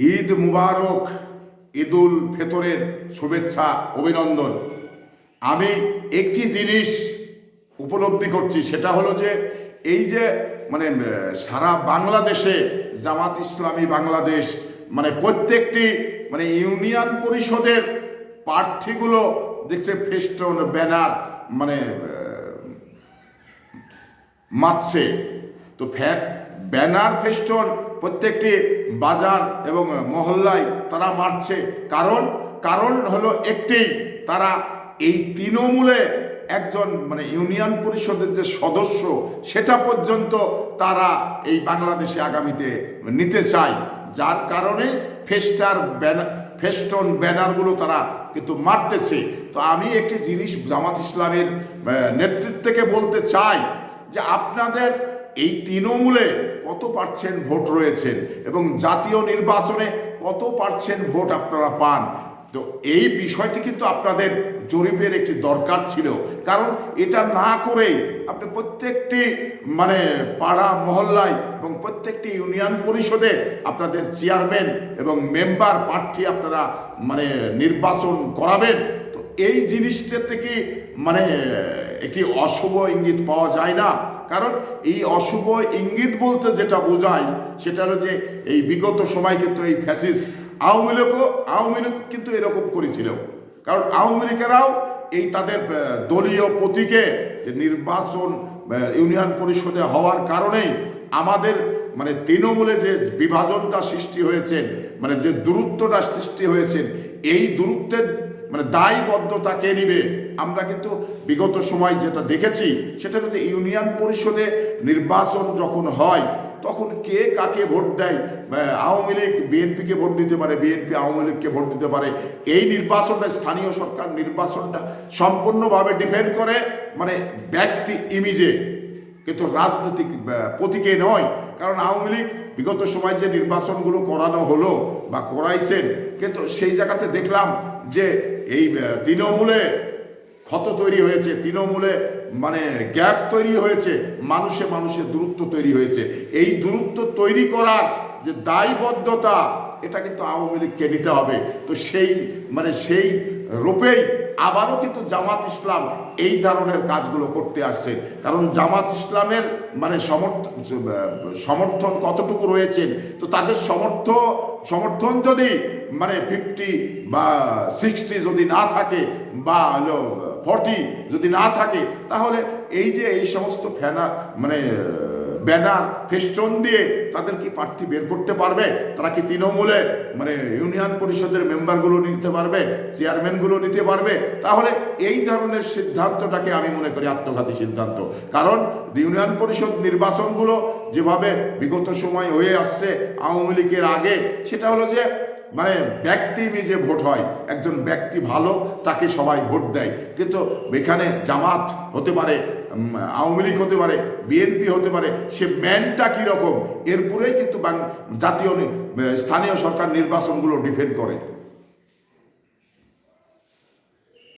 ঈদ মুবারক, ঈদুল ফিতরের শুভেচ্ছা অভিনন্দন। আমি একটি জিনিস উপলব্ধি করছি, সেটা হলো যে এই যে সারা বাংলাদেশে জামাত ইসলামী বাংলাদেশ প্রত্যেকটি ইউনিয়ন পরিষদের প্রার্থীগুলো দেখছে ফেস্টুন ব্যানার মারছে। তো ব্যানার ফেস্টুন প্রত্যেকটি বাজার এবং মহল্লায় তারা মারছে। কারণ হলো একটি, তারা এই তৃণমূলে একজন ইউনিয়ন পরিষদের যে সদস্য সেটা পর্যন্ত তারা এই বাংলাদেশে আগামীতে নিতে চায়, যার কারণে ফেস্টুন ব্যানারগুলো তারা কিন্তু মারতেছে। তো আমি একটি জিনিস জামাত ইসলামের নেতৃত্বকে বলতে চাই যে আপনাদের এই তৃণমূলে কত পার্সেন্ট ভোট রয়েছেন এবং জাতীয় নির্বাচনে কত পার্সেন্ট ভোট আপনারা পান। তো এই বিষয়টি কিন্তু আপনাদের জরিপের একটি দরকার ছিল, কারণ এটা না করেই আপনি প্রত্যেকটি পাড়া মহল্লায় এবং প্রত্যেকটি ইউনিয়ন পরিষদে আপনাদের চেয়ারম্যান এবং মেম্বার প্রার্থী আপনারা নির্বাচন করাবেন। তো এই জিনিসটা থেকে একটি অশুভ ইঙ্গিত পাওয়া যায় না। কারণ এই অশুভ ইঙ্গিত বলতে যেটা বোঝায় সেটা হলো যে এই বিগত সময় কিন্তু এই ফ্যাসিস্ট আওয়ামী লীগ কিন্তু এরকম করেছিল। কারণ আওয়ামী লীগেরাও এই তাদের দলীয় প্রতীকে যে নির্বাচন ইউনিয়ন পরিষদে হওয়ার কারণেই আমাদের তৃণমূলে যে বিভাজনটা সৃষ্টি হয়েছে, যে দূরত্বটা সৃষ্টি হয়েছে, এই দূরত্বের দায়বদ্ধতা কে নিবে? আমরা কিন্তু বিগত সময় যেটা দেখেছি সেটা হচ্ছে ইউনিয়ন পরিষদে নির্বাচন যখন হয় তখন কে কাকে ভোট দেয়। আওয়ামী লীগ বিএনপিকে ভোট দিতে পারে, বিএনপি আওয়ামী লীগকে ভোট দিতে পারে। এই নির্বাচনটা, স্থানীয় সরকার নির্বাচনটা সম্পূর্ণভাবে ডিপেন্ড করে ব্যক্তি ইমেজে, কিন্তু রাজনৈতিক প্রতীকে নয়। কারণ আওয়ামী লীগ বিগত সময় যে নির্বাচনগুলো করানো হলো বা করাইছেন, কিন্তু সেই জায়গাতে দেখলাম যে এই তৃণমূলে ক্ষত তৈরি হয়েছে, তৃণমূলে গ্যাপ তৈরি হয়েছে, মানুষে দূরত্ব তৈরি হয়েছে। এই দূরত্ব তৈরি করার যে দায়বদ্ধতা, এটা কিন্তু আওয়ামী লীগকে নিতে হবে। তো সেই রূপেই আবারও কিন্তু জামাত ইসলাম এই ধরনের কাজগুলো করতে আসছে। কারণ জামাত ইসলামের সমর্থন কতটুকু রয়েছে, তো তাদের সমর্থন যদি 50 বা 60 যদি না থাকে বা 40 যদি না থাকে, তাহলে এই সমস্ত ব্যানার ফেস্টুন দিয়ে তাদের কি প্রার্থী বের করতে পারবে? তারা কি তৃণমূলে ইউনিয়ন পরিষদের মেম্বারগুলো নিতে পারবে, চেয়ারম্যানগুলো নিতে পারবে? তাহলে এই ধরনের সিদ্ধান্তটাকে আমি মনে করি আত্মঘাতী সিদ্ধান্ত। কারণ ইউনিয়ন পরিষদ নির্বাচনগুলো যেভাবে বিগত সময় হয়ে আসছে আওয়ামী লীগের আগে, সেটা হলো যে ব্যক্তি যে ভোট হয়, একজন ব্যক্তি ভালো তাকে সবাই ভোট দেয়। কিন্তু এখানে জামাত হতে পারে, আওয়ামী লীগ হতে পারে, বিএনপি হতে পারে, সে ম্যানটা কীরকম এরপরেই কিন্তু জাতীয় স্থানীয় সরকার নির্বাচনগুলো ডিপেন্ড করে।